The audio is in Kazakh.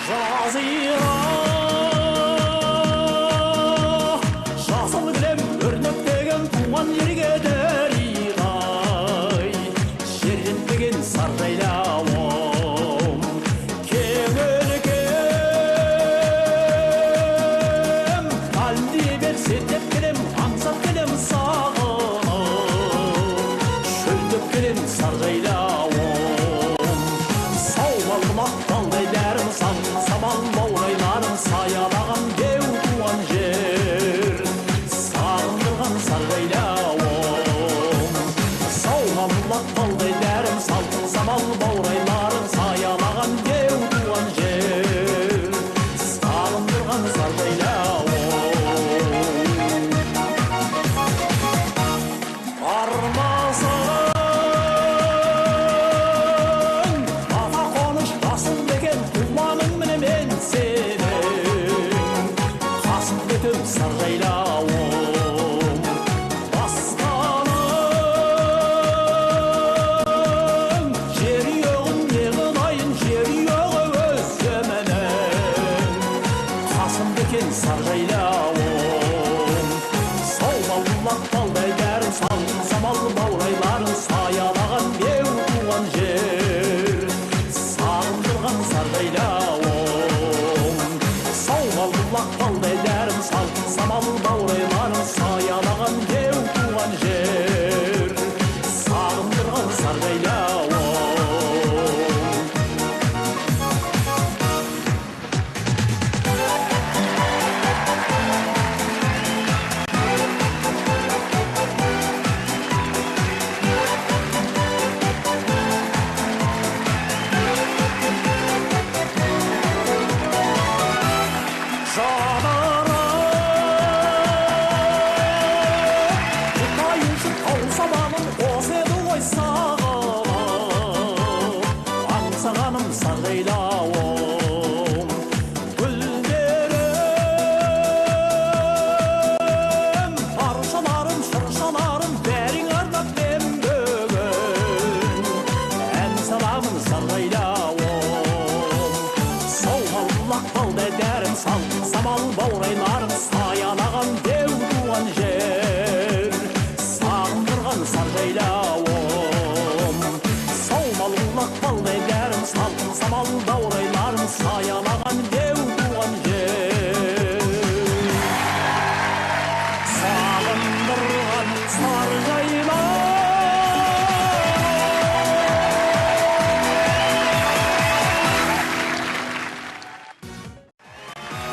жазира жасыл кілем өрнектеген туған жерге дариғай жерленбеген саржайлауым кең өлкем әлде берсе деп келем аңсап келем сағынып шөлдеп келем саржайлауым саумал талдай дәрім самал баурайларын саялаған деу туған жер сағындырған саржайлауым саумал талдай дәрім самал баурайларын саялаған деу туған жер сағындырған саржайлауым армасың саржайлауым басқаның жер yoğun неғын айын жер yoğu өзіменен қасым бекен саржайлауым саумал талдай дәрім самал баурайларын саялаған деу туған жер сағындырған саржайлауым саумал талдай дәрім самал баурайларын саялаған деу туған жер сағындырған саржайлауым аңсағаным саржайлауым гүлдерім аршаларым шыршаларым бәрің арнап мен бүгін ән саламын саржайлауым саумал талдай дәрім самал баурайларым саялаған деу туған жер сағындырған саржайлауым саумал талдай дәрім самал баурайларын